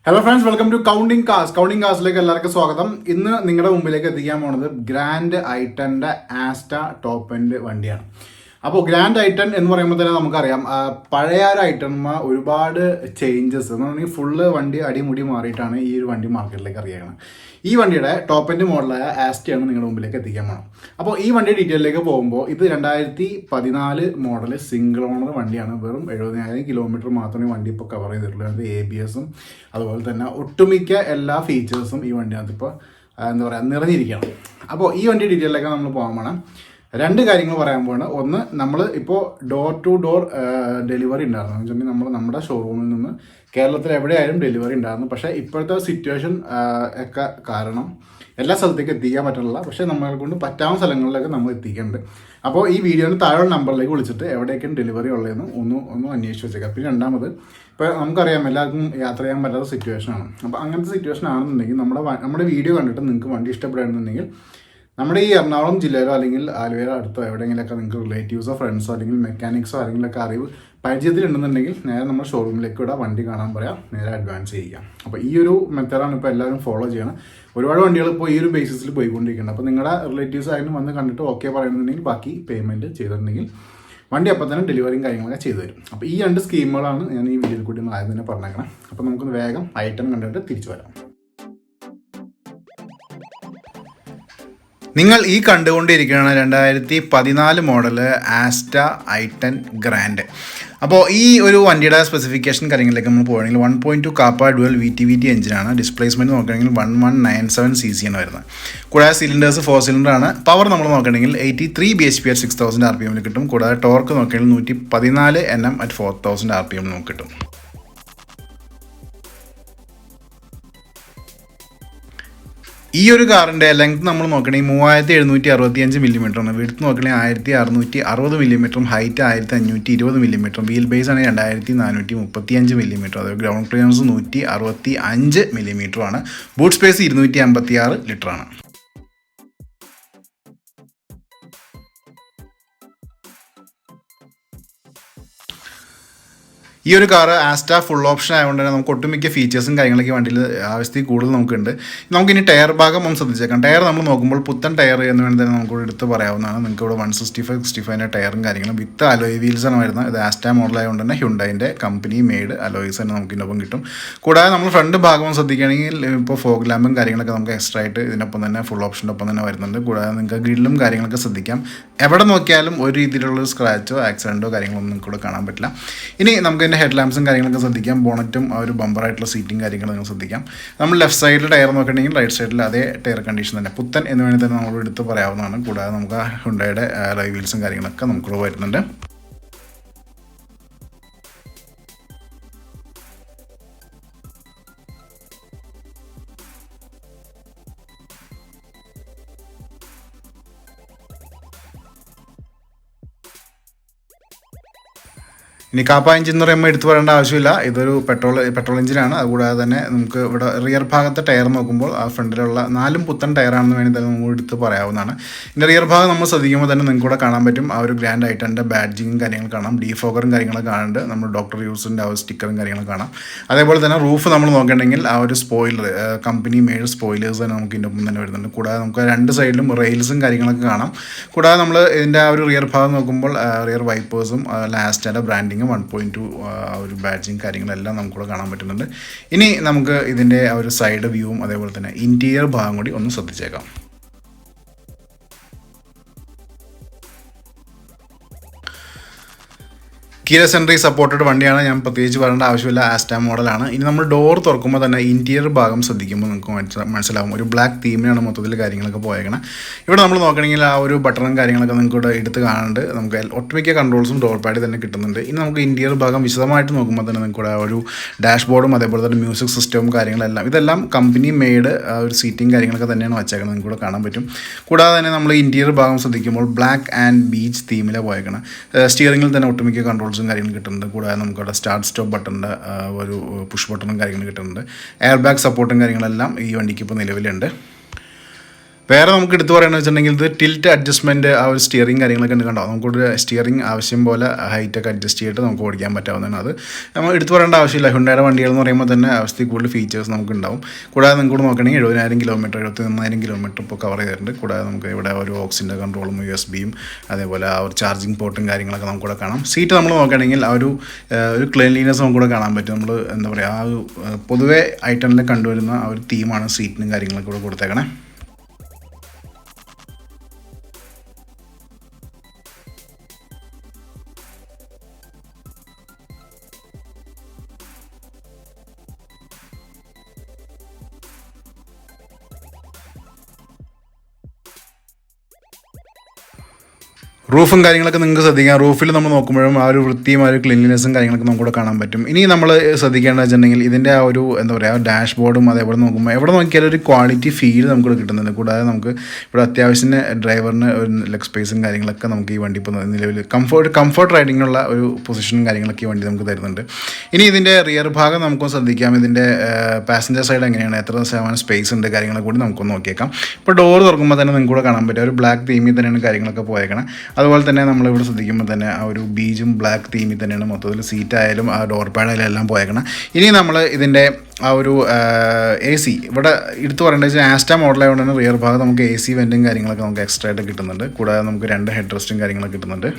Hello friends, welcome to Counting Cars. Counting Cars like എല്ലാവർക്കും സ്വാഗതം. ഇന്ന് നിങ്ങളുടെ മുമ്പിലേക്ക് എത്തിക്കാൻ പോകുന്നത് ഗ്രാൻഡ് i10ന്റെ ആസ്റ്റ ടോപ്പ് എൻഡ് വണ്ടിയാണ്. അപ്പോൾ ഗ്രാൻഡ് i10 എന്ന് പറയുമ്പോൾ തന്നെ നമുക്കറിയാം പഴയ ഒരു ഐറ്റന്മ ഒരുപാട് ചേഞ്ചസ് എന്ന് പറഞ്ഞാൽ ഫുള്ള് വണ്ടി അടിമുടി മാറിയിട്ടാണ് ഈ ഒരു വണ്ടി മാർക്കറ്റിലേക്ക് അറിയുന്നത്. ഈ വണ്ടിയുടെ ടോപ്പ് എൻഡ് മോഡലായ ആസ്റ്റയാണ് നിങ്ങളുടെ മുമ്പിലേക്ക് എത്തിക്കാൻ പോകണം. അപ്പോൾ ഈ വണ്ടി ഡീറ്റെയിലേക്ക് പോകുമ്പോൾ ഇത് 2014 മോഡൽ സിംഗിൾ ഓണർ വണ്ടിയാണ്. വെറും 70,000 കിലോമീറ്റർ മാത്രമേ വണ്ടി ഇപ്പോൾ കവർ ചെയ്തിട്ടുള്ളൂ. അത് ABSും അതുപോലെ തന്നെ ഒട്ടുമിക്ക എല്ലാ ഫീച്ചേഴ്സും ഈ വണ്ടിനകത്ത് ഇപ്പോൾ എന്താ പറയുക നിറഞ്ഞിരിക്കുകയാണ്. അപ്പോൾ ഈ വണ്ടി ഡീറ്റെയിലേക്ക് നമ്മൾ പോകാൻ വേണം. രണ്ട് കാര്യങ്ങൾ പറയാൻ പോവാണ്. ഒന്ന്, നമ്മൾ ഇപ്പോൾ ഡോർ ടു ഡോർ ഡെലിവറി ഉണ്ടായിരുന്നു എന്ന് വെച്ചിട്ടുണ്ടെങ്കിൽ നമ്മുടെ ഷോറൂമിൽ നിന്ന് കേരളത്തിൽ എവിടെയായാലും ഡെലിവറി ഉണ്ടായിരുന്നു. പക്ഷേ ഇപ്പോഴത്തെ സിറ്റുവേഷൻ ഒക്കെ കാരണം എല്ലാ സ്ഥലത്തേക്കും എത്തിക്കാൻ പറ്റില്ല. പക്ഷേ നമ്മളെ കൊണ്ട് പറ്റാവുന്ന സ്ഥലങ്ങളിലൊക്കെ നമ്മൾ എത്തിക്കുന്നുണ്ട്. അപ്പോൾ ഈ വീഡിയോന് താഴെയുള്ള നമ്പറിലേക്ക് വിളിച്ചിട്ട് എവിടെയൊക്കെയാണ് ഡെലിവറി ഉള്ളതെന്ന് ഒന്ന് അന്വേഷിച്ച് വെച്ചേക്കാം. പിന്നെ രണ്ടാമത്, ഇപ്പോൾ നമുക്കറിയാം എല്ലാവർക്കും യാത്ര ചെയ്യാൻ പറ്റാത്ത സിറ്റുവേഷനാണ്. അപ്പോൾ അങ്ങനത്തെ സിറ്റുവേഷൻ ആണെന്നുണ്ടെങ്കിൽ നമ്മുടെ വീഡിയോ കണ്ടിട്ട് നിങ്ങൾക്ക് വണ്ടി ഇഷ്ടപ്പെടുന്നുണ്ടെങ്കിൽ നമ്മുടെ ഈ എറണാകുളം ജില്ലയിലോ അല്ലെങ്കിൽ ആലുവയിലോ അടുത്തോ എവിടെയെങ്കിലൊക്കെ നിങ്ങൾക്ക് റിലേറ്റീവ്സോ ഫ്രണ്ട്സോ അല്ലെങ്കിൽ മെക്കാനിക്സോ ആരെങ്കിലൊക്കെ അറിവ് പരിചയത്തിലുണ്ടെന്നുണ്ടെങ്കിൽ നേരെ നമ്മുടെ ഷോറൂമിലേക്ക് ഇവിടെ വണ്ടി കാണാൻ പറയാം, നേരെ അഡ്വാൻസ് ചെയ്യാം. അപ്പോൾ ഈ ഒരു മെത്തേഡാണ് ഇപ്പോൾ എല്ലാവരും ഫോളോ ചെയ്യണം. ഒരുപാട് വണ്ടികൾ ഇപ്പോൾ ഈ ഒരു ബേസിസിൽ പോയിക്കൊണ്ടിരിക്കുന്നുണ്ട്. അപ്പോൾ നിങ്ങളുടെ റിലേറ്റീവ്സ് ആയാലും വന്ന് കണ്ടിട്ട് ഓക്കെ പറയുന്നുണ്ടെങ്കിൽ ബാക്കി പേയ്മെൻറ്റ് ചെയ്തിട്ടുണ്ടെങ്കിൽ വണ്ടി അപ്പം തന്നെ ഡെലിവറിയും കാര്യങ്ങളൊക്കെ ചെയ്തു തരും. അപ്പോൾ ഈ രണ്ട് സ്കീമുകളാണ് ഞാൻ ഈ വീഡിയോയിൽ കൂടി ഒന്ന് ആദ്യം തന്നെ പറഞ്ഞേക്കണം. അപ്പോൾ നമുക്കൊന്ന് വേഗം i10 കണ്ടിട്ട് തിരിച്ചു വരാം. നിങ്ങൾ ഈ കണ്ടുകൊണ്ടിരിക്കുകയാണ് 2014 മോഡല് ആസ്റ്റ i10 ഗ്രാൻഡ്. അപ്പോൾ ഈ ഒരു വണ്ടിയുടെ സ്പെസിഫിക്കേഷൻ കാര്യങ്ങളിലേക്ക് നമ്മൾ പോവുകയാണെങ്കിൽ 1.2 കാപ്പ ഡുവൽ VT എഞ്ചിനാണ്. ഡിസ്പ്ലേസ്മെൻറ്റ് നോക്കുകയാണെങ്കിൽ 1197 cc ആണ് വരുന്നത്. കൂടാതെ സിലിണ്ടേഴ്സ് 4 സിലിണ്ടറാണ്. പവർ നമ്മൾ നോക്കുകയാണെങ്കിൽ 83 bhp at 6000 RPM കിട്ടും. കൂടാതെ ടോർക്ക് നോക്കുകയാണെങ്കിൽ 114 Nm at 4000 RPM നമുക്ക് കിട്ടും. ഈ ഒരു കാറിൻ്റെ ലെങ്ത് നമ്മൾ നോക്കണമെങ്കിൽ 3765 മില്ലിമീറ്ററാണ്. വിഡ്ത്ത് നോക്കണമെങ്കിൽ 1660 മില്ലിമീറ്ററും ഹൈറ്റ് 1520 മില്ലിമീറ്ററും. വീൽ ബേസ് ആണ് 2435 മില്ലിമീറ്റർ. അതായത് ഗ്രൗണ്ട് ക്ലിയറൻസ് 165 മില്ലിമീറ്ററുമാണ്. ബൂട്ട് സ്പേസ് 256 ലിറ്ററാണ്. ഈ ഒരു കാറ് ആസ്റ്റ ഫുൾ ഓപ്ഷൻ ആയതുകൊണ്ട് തന്നെ നമുക്ക് ഒട്ടുമിക്ക ഫീച്ചേഴ്സും കാര്യങ്ങളൊക്കെ വണ്ടിയിൽ ആവശ്യത്തിൽ കൂടുതൽ നമുക്കുണ്ട്. നമുക്കിനി ടയർ ഭാഗം ഒന്ന് ശ്രദ്ധിച്ചേക്കാം. ടയർ നമ്മൾ നോക്കുമ്പോൾ പുത്തൻ ടയർ എന്ന് വേണ്ടി തന്നെ നമുക്ക് എടുത്ത് പറയാവുന്നതാണ്. നിങ്ങൾക്ക് ഇവിടെ 165 ടയറും കാര്യങ്ങളും വിത്ത് അലോയ് വീൽസാണ് വരുന്നത്. ഇത് ആസ്റ്റ മോഡലായതുകൊണ്ട് തന്നെ ഹ്യുണ്ടായിൻ്റെ കമ്പനി മെയ്ഡ് അലോയ്സ് തന്നെ നമുക്ക് ഇതിനൊപ്പം കിട്ടും. കൂടാതെ നമ്മൾ ഫ്രണ്ട് ഭാഗം ശ്രദ്ധിക്കുകയാണെങ്കിൽ ഇപ്പോൾ ഫോഗ് ലാമ്പും കാര്യങ്ങളൊക്കെ നമുക്ക് എക്സ്ട്രാ ആയിട്ട് ഇതിനൊപ്പം തന്നെ ഫുൾ ഓപ്ഷൻ്റെ ഒപ്പം തന്നെ വരുന്നുണ്ട്. കൂടാതെ നിങ്ങൾക്ക് ഗ്രില്ലും കാര്യങ്ങളൊക്കെ ശ്രദ്ധിക്കാം. എവിടെ നോക്കിയാലും ഒരു രീതിയിലുള്ള സ്ക്രാച്ചോ ആക്സിഡൻറ്റോ കാര്യങ്ങളൊന്നും നിങ്ങൾക്ക് ഇവിടെ കാണാൻ പറ്റില്ല. ഇനി നമുക്ക് ഹെഡ് ലാംപ്സും കാര്യങ്ങളൊക്കെ ശ്രദ്ധിക്കാം. ബോണറ്റും ആ ഒരു ബമ്പറായിട്ടുള്ള സീറ്റും കാര്യങ്ങളും നിങ്ങൾ ശ്രദ്ധിക്കാം. നമ്മൾ ലെഫ്റ്റ് സൈഡിൽ ടയർ നോക്കുകയാണെങ്കിൽ റൈറ്റ് സൈഡിൽ അതേ ടയർ കണ്ടീഷൻ തന്നെ പുത്തൻ എന്ന് വേണമെങ്കിൽ തന്നെ നമ്മൾ എടുത്ത് പറയാവുന്നതാണ്. കൂടാതെ നമുക്ക് ഹുണ്ടായുടെ അലോയ് വീൽസും കാര്യങ്ങളൊക്കെ നമുക്ക് വരുന്നുണ്ട്. ഇനി കാപ്പ എഞ്ചിൻ എന്ന് പറയുമ്പോൾ എടുത്തു പറയേണ്ട ആവശ്യമില്ല. ഇതൊരു പെട്രോൾ എഞ്ചിനാണ്. അതുകൂടാതെ തന്നെ നമുക്ക് ഇവിടെ റിയർ ഭാഗത്തെ ടയർ നോക്കുമ്പോൾ ആ ഫ്രണ്ടിലുള്ള 4 പുത്തൻ ടയറാണെന്ന് വേണ്ടി തന്നെ നമുക്ക് എടുത്ത് പറയാവുന്നതാണ്. ഇതിൻ്റെ റിയർ ഭാഗം നമ്മൾ ശ്രദ്ധിക്കുമ്പോൾ തന്നെ നിങ്ങൾക്ക് ഇവിടെ കാണാൻ പറ്റും ആ ഒരു ഗ്രാൻഡ് i10ൻ്റെ ബാഡ്ജിങ്ങും കാര്യങ്ങൾ കാണാം. ഡീഫോഗറും കാര്യങ്ങളൊക്കെ കാണുന്നുണ്ട്. നമ്മൾ ഡോക്ടർ യൂസിൻ്റെ ആ ഒരു സ്റ്റിക്കറും കാര്യങ്ങളൊക്കെ കാണാം. അതേപോലെ തന്നെ റൂഫ് നമ്മൾ നോക്കുകയാണെങ്കിൽ ആ ഒരു സ്പോയിലർ കമ്പനി മെയ്ഡ് സ്പോയിലേഴ്സ് തന്നെ നമുക്ക് ഇതിൻ്റെ ഒപ്പം തന്നെ വരുന്നുണ്ട്. കൂടാതെ നമുക്ക് രണ്ട് സൈഡിലും റെയിൽസും കാര്യങ്ങളൊക്കെ കാണാം. കൂടാതെ നമ്മൾ ഇതിൻ്റെ ആ ഒരു റിയർ ഭാഗം നോക്കുമ്പോൾ റിയർ വൈപ്പേഴ്സും ലാസ്റ്റയുടെ ബ്രാൻഡിങ് 1.2 ഒരു ബാഡ്ജിങ് കാര്യങ്ങളെല്ലാം നമുക്കിവിടെ കാണാൻ പറ്റുന്നുണ്ട്. ഇനി നമുക്ക് ഇതിൻ്റെ ആ ഒരു സൈഡ് വ്യൂവും അതേപോലെ തന്നെ ഇൻറ്റീരിയർ ഭാഗം കൂടി ഒന്ന് ശ്രദ്ധിച്ചേക്കാം. കീലെസ് എൻട്രി സപ്പോർട്ടഡ് വണ്ടിയാണ്. ഞാൻ പ്രത്യേകിച്ച് പറയേണ്ട ആവശ്യമില്ല. ആസ്റ്റ മോഡലാണ്. ഇനി നമ്മൾ ഡോർ തുറക്കുമ്പോൾ തന്നെ ഇൻറ്റീരിയർ ഭാഗം ശ്രദ്ധിക്കുമ്പോൾ നിങ്ങൾക്ക് മനസ്സിലാവും ഒരു ബ്ലാക്ക് തീമിനാണ് മൊത്തത്തിൽ കാര്യങ്ങളൊക്കെ പോയേക്കണം. ഇവിടെ നമ്മൾ നോക്കണമെങ്കിൽ ആ ഒരു ബട്ടണും കാര്യങ്ങളൊക്കെ നിങ്ങൾക്ക് ഇവിടെ എടുത്ത് കാണുന്നുണ്ട്. നമുക്ക് ഒട്ടുമിക്ക കൺട്രോൾസും ഡോർ പാഡിൽ തന്നെ കിട്ടുന്നുണ്ട്. ഇനി നമുക്ക് ഇൻറ്റീരിയർ ഭാഗം വിശദമായിട്ട് നോക്കുമ്പോൾ തന്നെ നിങ്ങൾക്ക് ഒരു ഡാഷ്ബോർഡും അതേപോലെ തന്നെ മ്യൂസിക് സിസ്റ്റവും കാര്യങ്ങളെല്ലാം ഇതെല്ലാം കമ്പനി മെയ്ഡ് ഒരു സീറ്റിംഗ് കാര്യങ്ങളൊക്കെ തന്നെയാണ് വെച്ചേക്കുന്നത്. നിങ്ങൾക്ക് ഇവിടെ കാണാൻ പറ്റും. കൂടാതെ തന്നെ നമ്മൾ ഇൻറ്റീരിയർ ഭാഗം ശ്രദ്ധിക്കുമ്പോൾ ബ്ലാക്ക് ആൻഡ് ബീച്ച് തീമിലെ പോയേക്കണം. സ്റ്റിയറിംഗിൽ തന്നെ ഒട്ടുമിക്ക കൺട്രോൾസും കാര്യങ്ങൾ കിട്ടുന്നുണ്ട്. കൂടാതെ നമുക്കവിടെ സ്റ്റാർട്ട് സ്റ്റോപ്പ് ബട്ടണിൻ്റെ ഒരു പുഷ് ബട്ടണും കാര്യങ്ങളും കിട്ടുന്നുണ്ട്. എയർ ബാഗ് സപ്പോർട്ടും കാര്യങ്ങളെല്ലാം ഈ വണ്ടിക്ക് ഇപ്പോൾ നിലവിലുണ്ട്. വേറെ നമുക്ക് എടുത്തു പറയുന്നത് വെച്ചിട്ടുണ്ടെങ്കിൽ ഇത് ടിൽറ്റ് അഡ്ജസ്റ്റ്മെൻറ്റ് ആ ഒരു സ്റ്റിയറിംഗ് കാര്യങ്ങളൊക്കെ ഉണ്ട് കണ്ടോ. നമുക്കൊരു സ്റ്റിയറിംഗ് ആവശ്യം പോലെ ഹൈറ്റൊക്കെ അഡ്ജസ്റ്റ് ചെയ്തിട്ട് നമുക്ക് ഓടിക്കാൻ പറ്റാവുന്നതാണ്. അത് നമ്മൾ എടുത്തു പറയേണ്ട ആവശ്യമില്ല. ഹ്യുണ്ടായുടെ വണ്ടികൾ എന്ന് പറയുമ്പോൾ തന്നെ അവസ്ഥയിൽ കൂടുതൽ ഫീച്ചേഴ്സ് നമുക്ക് ഉണ്ടാവും. കൂടാതെ നിങ്ങൾക്ക് നോക്കണമെങ്കിൽ 70,000 കിലോമീറ്റർ 71,000 കിലോമീറ്റർ ഇപ്പോൾ കവർ ചെയ്തിട്ടുണ്ട്. കൂടാതെ നമുക്ക് ഇവിടെ ഒരു ഓക്സിൻ്റെ കൺട്രോളും USB-യും അതേപോലെ ആ ഒരു ചാർജിങ് പോർട്ടും കാര്യങ്ങളൊക്കെ നമുക്കിവിടെ കാണാം. സീറ്റ് നമ്മൾ നോക്കുകയാണെങ്കിൽ ആ ഒരു ക്ലീൻലിനെസ് നമുക്കിവിടെ കാണാൻ പറ്റും. നമ്മൾ എന്താ പറയുക, ആ ഒരു പൊതുവെ i10 കണ്ടുവരുന്ന ആ ഒരു തീമാണ് സീറ്റിനും കാര്യങ്ങളൊക്കെ ഇവിടെ കൊടുത്തേക്കണേ. റൂഫും കാര്യങ്ങളൊക്കെ നിങ്ങൾക്ക് ശ്രദ്ധിക്കാം. റൂഫിൽ നമ്മൾ നോക്കുമ്പോഴും ആ ഒരു വൃത്തിയും ആ ഒരു ക്ലീൻലിനെസ്സും കാര്യങ്ങളൊക്കെ നമുക്കിവിടെ കാണാൻ പറ്റും. ഇനി നമ്മൾ ശ്രദ്ധിക്കേണ്ടത് വെച്ചിട്ടുണ്ടെങ്കിൽ ഇതിൻ്റെ ആ ഒരു എന്താ പറയുക ഡാഷ് ബോർഡും അതേപോലെ നോക്കുമ്പോൾ എവിടെ നോക്കിയാലും ഒരു ക്വാളിറ്റി ഫീൽ നമുക്കിവിടെ കിട്ടുന്നുണ്ട്. കൂടാതെ നമുക്ക് ഇവിടെ അത്യാവശ്യത്തിന് ഡ്രൈവറിന് ഒരു ലെഗ് സ്പേസും കാര്യങ്ങളൊക്കെ നമുക്ക് ഈ വണ്ടി ഇപ്പോൾ നിലവിൽ കംഫർട്ട് റൈഡിങ്ങിനുള്ള ഒരു പൊസിഷനും കാര്യങ്ങളൊക്കെ ഈ വണ്ടി നമുക്ക് തരുന്നുണ്ട്. ഇനി ഇതിൻ്റെ റിയർ ഭാഗം നമുക്കൊന്ന് ശ്രദ്ധിക്കാം. ഇതിൻ്റെ പാസഞ്ചർ സൈഡ് എങ്ങനെയാണ്, എത്ര ശതമാനം സ്പേസ് ഉണ്ട് കാര്യങ്ങളെ കൂടി നമുക്കൊന്ന് നോക്കിയേക്കാം. ഇപ്പോൾ ഡോർ തുറക്കുമ്പോൾ തന്നെ നിങ്ങൾക്ക് കൂടെ കാണാൻ പറ്റും ഒരു ബ്ലാക്ക് തീമിൽ തന്നെയാണ് കാര്യങ്ങളൊക്കെ പോയേക്കണം. അതുപോലെ തന്നെ നമ്മളിവിടെ ശ്രദ്ധിക്കുമ്പോൾ തന്നെ ആ ഒരു ബീജും ബ്ലാക്ക് തീമിൽ തന്നെയാണ് മൊത്തത്തിൽ സീറ്റായാലും ആ ഡോർ പാഡായാലും എല്ലാം പോയേക്കണം. ഇനി നമ്മൾ ഇതിൻ്റെ ആ ഒരു AC ഇവിടെ എടുത്തു പറയേണ്ടത് വെച്ചാൽ ആസ്റ്റ മോഡലായതുകൊണ്ട് തന്നെ റിയർ ഭാഗം നമുക്ക് AC വെൻറ്റും കാര്യങ്ങളൊക്കെ നമുക്ക് എക്സ്ട്രാ ആയിട്ട് കിട്ടുന്നുണ്ട്. കൂടാതെ നമുക്ക് 2 ഹെഡ് റെസ്റ്റും കാര്യങ്ങളൊക്കെ കിട്ടുന്നുണ്ട്.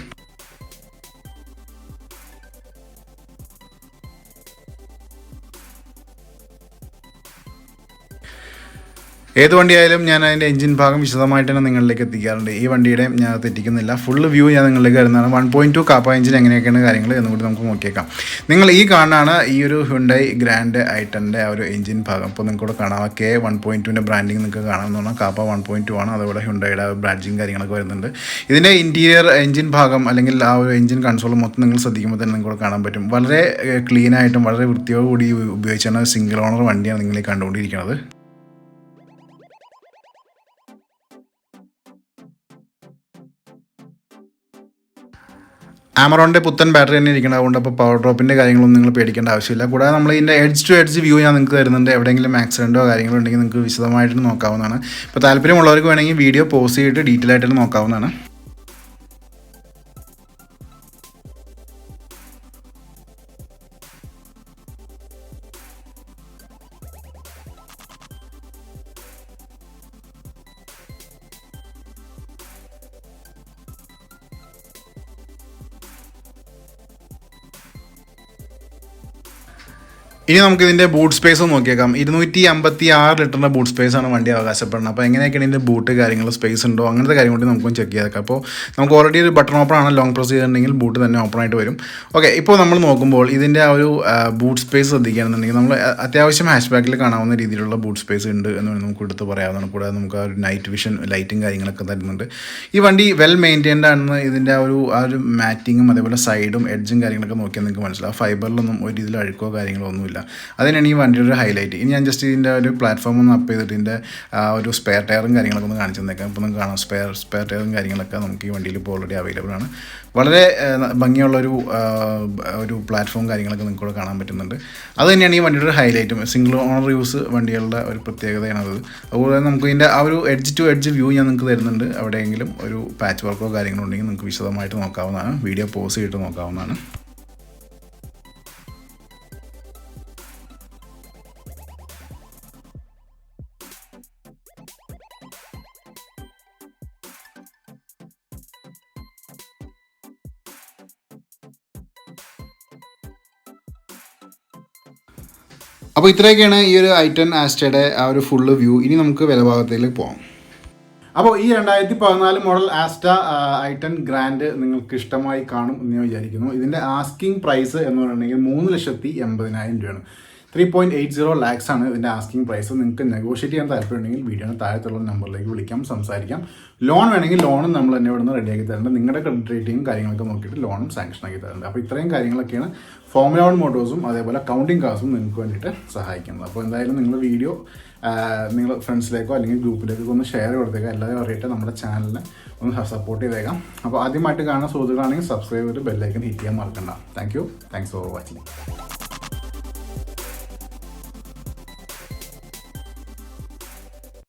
ഏത് വണ്ടിയായാലും ഞാൻ അതിൻ്റെ എഞ്ചിൻ ഭാഗം വിശദമായിട്ട് തന്നെ നിങ്ങളിലേക്ക് എത്തിക്കാറുണ്ട്. ഈ വണ്ടിയുടെ ഞാൻ തെറ്റിക്കുന്നില്ല. ഫുള്ള് വ്യൂ ഞാൻ നിങ്ങളിലേക്ക് വരുന്നതാണ്. 1.2 കാപ്പ എഞ്ചിൻ എങ്ങനെയൊക്കെയാണ് കാര്യങ്ങൾ എന്നുകൂടി നമുക്ക് നോക്കിയേക്കാം. നിങ്ങൾ ഈ കാണാനാണ് ഈ ഒരു ഹ്യുണ്ടായി ഗ്രാൻഡ് i10 ആ ഒരു എഞ്ചിൻ ഭാഗം. അപ്പോൾ നിങ്ങൾക്കൂടെ കാണാം K1.2ൻ്റെ ബ്രാൻഡിങ് നിങ്ങൾക്ക് കാണാമെന്നാണ്. കാപ്പ 1.2 ആണ്. അതുപോലെ ഹ്യുണ്ടായുടെ ബ്രാൻഡിങ് കാര്യങ്ങളൊക്കെ വരുന്നുണ്ട്. ഇതിൻ്റെ ഇൻറ്റീരിയർ എഞ്ചിൻ ഭാഗം അല്ലെങ്കിൽ ആ ഒരു എഞ്ചിൻ കൺസോൾ മൊത്തം നിങ്ങൾ ശ്രദ്ധിക്കുമ്പോൾ തന്നെ നിങ്ങൾക്ക് കാണാൻ പറ്റും. വളരെ ക്ലീനായിട്ടും വളരെ വൃത്തിയോടുകൂടി ഉപയോഗിച്ചാണ് സിംഗിൾ ഓണർ വണ്ടിയാണ് നിങ്ങൾ കണ്ടുകൊണ്ടിരിക്കുന്നത്. ആമറോണിൻ്റെ പുത്തൻ ബാറ്ററി തന്നെ ഇരിക്കണം. അതുകൊണ്ട് അപ്പോൾ പവർ ഡ്രോപ്പിൻ്റെ കാര്യങ്ങളൊന്നും നിങ്ങൾ പേടിക്കേണ്ട ആവശ്യമില്ല. കൂടാതെ നമ്മൾ ഇതിൻ്റെ എഡ്ജ് ടു എഡ്ജ് വ്യൂ ഞാൻ നിങ്ങൾക്ക് തരുന്നുണ്ട്. എവിടെയെങ്കിലും ആക്സിഡൻറ്റോ കാര്യങ്ങളോ ഉണ്ടെങ്കിൽ നിങ്ങൾക്ക് വിശദമായിട്ട് നോക്കാവുന്നതാണ്. ഇപ്പോൾ താല്പര്യമുള്ളവർക്ക് വേണമെങ്കിൽ വീഡിയോ പോസ് ചെയ്തിട്ട് ഡീറ്റെയിൽ ആയിട്ട് നോക്കാവുന്നതാണ്. ഇനി നമുക്ക് ഇതിൻ്റെ ബൂട്ട് സ്പേസ് നോക്കിയേക്കാം. 256 ലിറ്ററിൻ്റെ ബൂട്ട് സ്പേസ് ആണ് വണ്ടി അവകാശപ്പെടുന്നത്. അപ്പോൾ എങ്ങനെയൊക്കെയാണ് ഇതിൻ്റെ ബൂട്ട് കാര്യങ്ങൾ സ്പേസ് ഉണ്ടോ അങ്ങനത്തെ കാര്യം കൊണ്ട് നമുക്കൊന്ന് ചെക്ക് ചെയ്തേക്കാം. അപ്പോൾ നമുക്ക് ഓൾറെഡി ഒരു ബട്ടൺ ഓപ്പൺ ആണ്. ലോങ് പ്രസ് ചെയ്തിട്ടുണ്ടെങ്കിൽ ബൂട്ട് തന്നെ ഓപ്പൺ ആയിട്ട് വരും. ഓക്കെ, ഇപ്പോൾ നമ്മൾ നോക്കുമ്പോൾ ഇതിൻ്റെ ആ ഒരു ബൂട്ട് സ്പേസ് ശ്രദ്ധിക്കുകയാണെന്നുണ്ടെങ്കിൽ നമ്മൾ അത്യാവശ്യം ഹാഷ്ബാക്കിൽ കാണാവുന്ന രീതിയിലുള്ള ബൂട്ട് സ്പേസ് ഉണ്ട് എന്ന് നമുക്ക് എടുത്ത് പറയാവുന്നതാണ്. കൂടാതെ നമുക്ക് ആ ഒരു നൈറ്റ് വിഷൻ ലൈറ്റും കാര്യങ്ങളൊക്കെ തരുന്നുണ്ട്. ഈ വണ്ടി വെൽ മെയിൻറ്റൈൻഡ് ആണെന്ന് ഇതിൻ്റെ ആ ഒരു മാറ്റിങ്ങും അതേപോലെ സൈഡും എഡ്ജും കാര്യങ്ങളൊക്കെ നോക്കിയാൽ നിങ്ങൾക്ക് മനസ്സിലാവും. ഫൈബറിലൊന്നും ഒരു രീതിയിൽ അഴുക്കോ കാര്യങ്ങളോ ഒന്നുമില്ല. അതിനാണ് ഈ വണ്ടിയുടെ ഒരു ഹൈലൈറ്റ്. ഇനി ഞാൻ ജസ്റ്റ് ഇതിൻ്റെ ഒരു പ്ലാറ്റ്ഫോം ഒന്ന് അപ്പ് ചെയ്തിട്ട് ഇതിൻ്റെ ഒരു സ്പെയർ ടയറും കാര്യങ്ങളൊക്കെ ഒന്ന് കാണിച്ചു തന്നേക്കാം. ഇപ്പോൾ നമുക്ക് കാണാം സ്പെയർ ടയറും കാര്യങ്ങളൊക്കെ നമുക്ക് ഈ വണ്ടിയിൽ ഇപ്പോൾ ഓൾറെഡി അവൈലബിൾ ആണ്. വളരെ ഭംഗിയുള്ളൊരു പ്ലാറ്റ്ഫോം കാര്യങ്ങളൊക്കെ നിങ്ങൾക്ക് ഇവിടെ കാണാൻ പറ്റുന്നുണ്ട്. അത് തന്നെയാണ് ഈ വണ്ടിയുടെ ഒരു ഹൈലൈറ്റും. സിംഗിൾ ഓണർ യൂസ് വണ്ടികളുടെ ഒരു പ്രത്യേകതയാണത്. അതുപോലെ നമുക്ക് ഇതിൻ്റെ ആ ഒരു എഡ്ജ് ടു എഡ്ജ് വ്യൂ ഞാൻ നിങ്ങൾക്ക് തരുന്നുണ്ട്. എവിടെയെങ്കിലും ഒരു പാച്ച് വർക്കോ കാര്യങ്ങളോ ഉണ്ടെങ്കിൽ നിങ്ങൾക്ക് വിശദമായിട്ട് നോക്കാവുന്നതാണ്. വീഡിയോ പോസ് ചെയ്തിട്ട് നോക്കാവുന്നതാണ്. അപ്പോൾ ഇത്രയൊക്കെയാണ് ഈ ഒരു i10 ആസ്റ്റയുടെ ആ ഒരു ഫുള്ള് വ്യൂ. ഇനി നമുക്ക് വില ഭാഗത്തേക്ക് പോകാം. അപ്പോൾ ഈ 2014 മോഡൽ ആസ്റ്റ i10 ഗ്രാൻഡ് നിങ്ങൾക്ക് ഇഷ്ടമായി കാണും എന്ന് ഞാൻ വിചാരിക്കുന്നു. ഇതിൻ്റെ ആസ്കിംഗ് പ്രൈസ് എന്ന് പറയുകയാണെങ്കിൽ 3,80,000 രൂപയാണ്. 3.80 lakhs ആണ് ഇതിൻ്റെ ആസ്കിംഗ് പ്രൈസ്. നിങ്ങൾക്ക് നെഗോഷിയേറ്റ് ചെയ്യാൻ താല്പര്യമുണ്ടെങ്കിൽ വീഡിയോയുടെ താഴത്തുള്ള നമ്പറിലേക്ക് വിളിക്കാം, സംസാരിക്കാം. ലോൺ വേണമെങ്കിൽ ലോണും നമ്മൾ തന്നെ ഇവിടെ നിന്ന് റെഡിയാക്കി തരുന്നുണ്ട്. നിങ്ങളുടെ ക്രെഡിറ്റ് റേറ്റിംഗും കാര്യങ്ങളൊക്കെ നോക്കിയിട്ട് ലോണും സാങ്ഷൻ ആക്കി തരുന്നുണ്ട്. അപ്പോൾ ഇത്രയും കാര്യങ്ങളൊക്കെയാണ് ഫോർമുല 1 മോട്ടോഴ്സും അതേപോലെ കൗണ്ടിങ് കാർസും നിങ്ങൾക്ക് വേണ്ടിയിട്ട് സഹായിക്കുന്നത്. അപ്പോൾ എന്തായാലും നിങ്ങൾ വീഡിയോ നിങ്ങൾ ഫ്രണ്ട്സിലേക്കോ അല്ലെങ്കിൽ ഗ്രൂപ്പിലേക്കോ ഒന്ന് ഷെയർ കൊടുത്തേക്കാം. എല്ലാവരും അറിയട്ടെ, നമ്മുടെ ചാനലിനെ ഒന്ന് സപ്പോർട്ട് ചെയ്തേക്കാം. അപ്പോൾ ആദ്യമായിട്ട് കാണുന്ന സുഹൃത്തുക്കളാണെങ്കിൽ സബ്സ്ക്രൈബ് ചെയ്തിട്ട് ബെല്ലൈക്കൻ ഹിറ്റ് ചെയ്യാൻ മറക്കണ്ട. Thanks for watching.